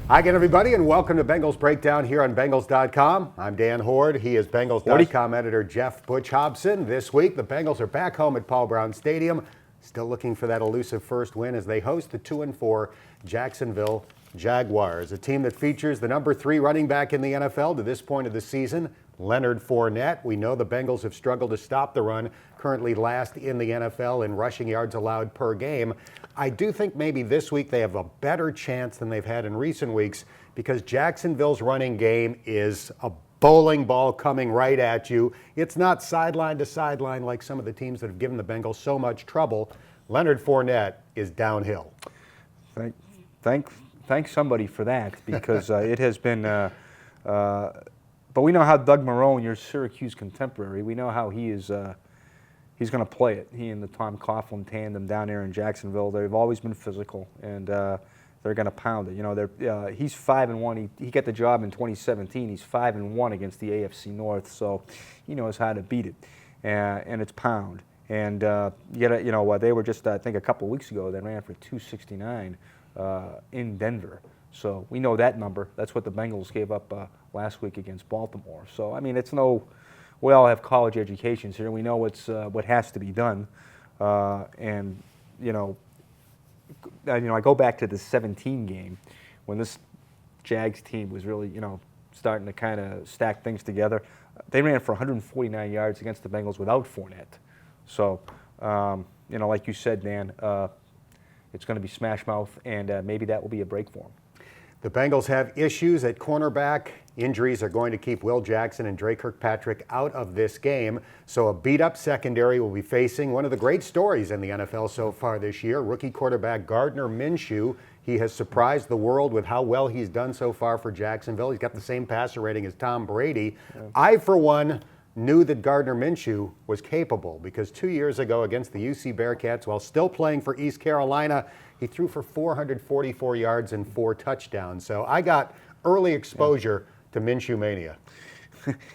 Hi again, everybody, and welcome to Bengals Breakdown here on Bengals.com. I'm Dan Hoard. He is Bengals.com editor Geoff Butch Hobson. This week, the Bengals are back home at Paul Brown Stadium, still looking for that elusive first win as they host the 2-4 Jacksonville Jaguars, a team that features the number 3 running back in the NFL to this point of the season, Leonard Fournette. We know the Bengals have struggled to stop the run, currently last in the NFL in rushing yards allowed per game. I do think maybe this week they have a better chance than they've had in recent weeks because Jacksonville's running game is a bowling ball coming right at you. It's not sideline to sideline like some of the teams that have given the Bengals so much trouble. Leonard Fournette is downhill. Thank somebody for that because it has been. But we know how Doug Marrone, your Syracuse contemporary, we know how he is. He's going to play it. He and the Tom Coughlin tandem down there in Jacksonville, they've always been physical, and they're going to pound it. You know, he's 5-1. He got the job in 2017. He's 5-1 against the AFC North, so he knows how to beat it, and it's pound. And they were just I think a couple of weeks ago they ran for 269 in Denver. So we know that number. That's what the Bengals gave up last week against Baltimore. So I mean, it's no. We all have college educations here. We know what has to be done, and I go back to the 17 game when this Jags team was really starting to kind of stack things together. They ran for 149 yards against the Bengals without Fournette. So like you said, Dan, it's going to be smash mouth, and maybe that will be a break for them. The Bengals have issues at cornerback. Injuries are going to keep Will Jackson and Dre Kirkpatrick out of this game. So a beat-up secondary will be facing one of the great stories in the NFL so far this year, rookie quarterback Gardner Minshew. He has surprised the world with how well he's done so far for Jacksonville. He's got the same passer rating as Tom Brady. Yeah. I, for one, knew that Gardner Minshew was capable because 2 years ago against the UC Bearcats, while still playing for East Carolina, he threw for 444 yards and 4 touchdowns. So I got early exposure to Minshew mania.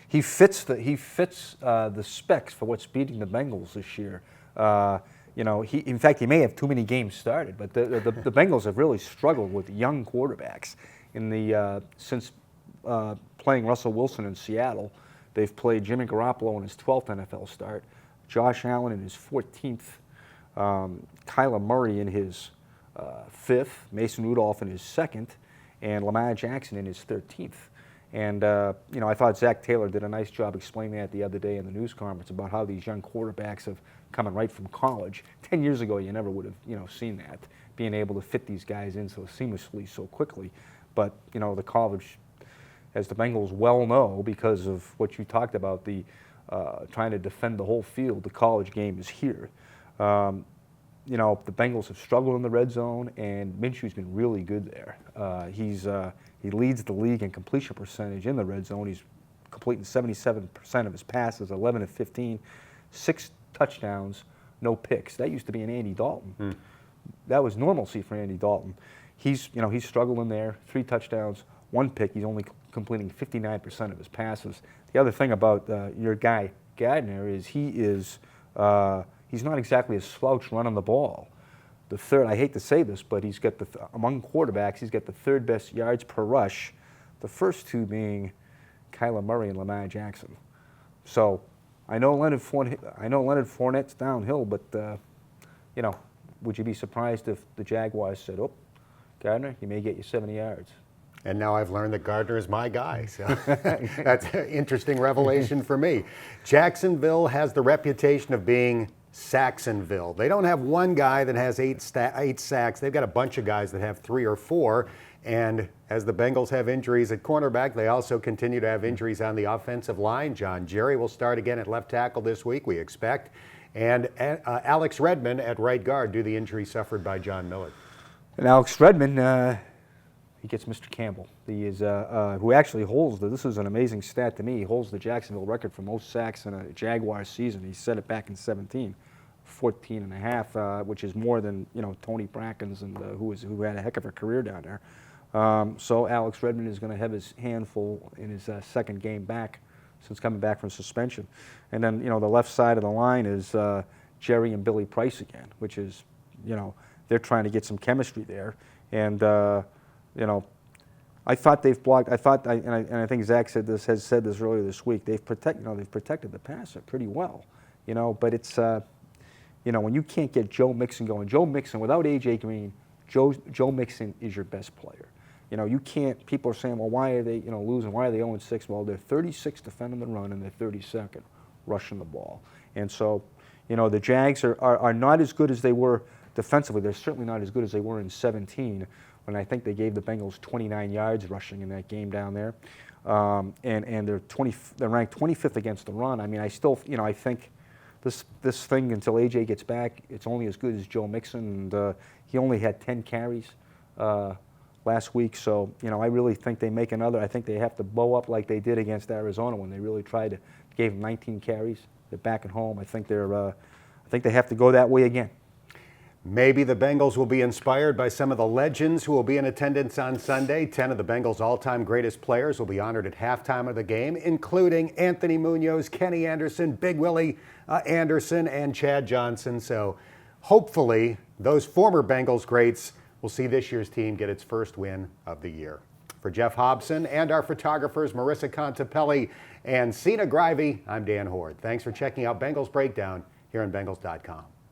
He fits the specs for what's beating the Bengals this year. In fact, he may have too many games started, but the Bengals have really struggled with young quarterbacks since playing Russell Wilson in Seattle. They've played Jimmy Garoppolo in his 12th NFL start, Josh Allen in his 14th, Kyler Murray in his 5th, Mason Rudolph in his 2nd, and Lamar Jackson in his 13th. And, I thought Zach Taylor did a nice job explaining that the other day in the news conference about how these young quarterbacks have coming right from college. 10 years ago, you never would have, seen that, being able to fit these guys in so seamlessly, so quickly. But, the college, as the Bengals well know, because of what you talked about, the trying to defend the whole field, the college game is here. The Bengals have struggled in the red zone, and Minshew's been really good there. He leads the league in completion percentage in the red zone. He's completing 77% of his passes, 11 of 15, 6 touchdowns, no picks. That used to be an Andy Dalton. That was normalcy for Andy Dalton. He's struggled in there, 3 touchdowns, 1 pick. He's only completing 59% of his passes. The other thing about your guy Gardner is he's not exactly a slouch running the ball. The third, I hate to say this, but he's got among quarterbacks, he's got the 3rd best yards per rush. The first 2 being Kyler Murray and Lamar Jackson. So I know Leonard Fournette's downhill, but would you be surprised if the Jaguars said, "Oh, Gardner, you may get you 70 yards"? And now I've learned that Gardner is my guy. So that's an interesting revelation for me. Jacksonville has the reputation of being Sacksonville. They don't have one guy that has 8 sacks. They've got a bunch of guys that have 3 or 4. And as the Bengals have injuries at cornerback, they also continue to have injuries on the offensive line. John Jerry will start again at left tackle this week, we expect. And Alex Redmond at right guard due to the injury suffered by John Miller. And Alex Redmond, he gets Mr. Campbell. He is who actually holds this is an amazing stat to me. He holds the Jacksonville record for most sacks in a Jaguars season. He set it back in 17, 14 and a half, which is more than Tony Brackens and who had a heck of a career down there. So Alex Redmond is going to have his handful in his 2nd game back since coming back from suspension. And then the left side of the line is Jerry and Billy Price again, which is they're trying to get some chemistry there. And I thought they've blocked. And I think Zach has said this earlier this week. They've protected the passer pretty well, But it's, when you can't get Joe Mixon going. Joe Mixon without AJ Green, Joe Mixon is your best player. You can't. People are saying, well, why are they, losing? Why are they 0-6? Well, they're 36th defending the run and they're 32nd rushing the ball. And so, the Jags are not as good as they were defensively. They're certainly not as good as they were in 17, when I think they gave the Bengals 29 yards rushing in that game down there. And they're ranked 25th against the run. I mean, I still, I think this thing until AJ gets back, it's only as good as Joe Mixon, and he only had 10 carries last week. So, I really think they make another. I think they have to bow up like they did against Arizona when they really gave them 19 carries. They're back at home. I think they have to go that way again. Maybe the Bengals will be inspired by some of the legends who will be in attendance on Sunday. 10 of the Bengals' all-time greatest players will be honored at halftime of the game, including Anthony Munoz, Kenny Anderson, Big Willie Anderson, and Chad Johnson. So hopefully those former Bengals greats will see this year's team get its first win of the year. For Geoff Hobson and our photographers Marissa Contepelli and Sina Grivey, I'm Dan Hoard. Thanks for checking out Bengals Breakdown here on Bengals.com.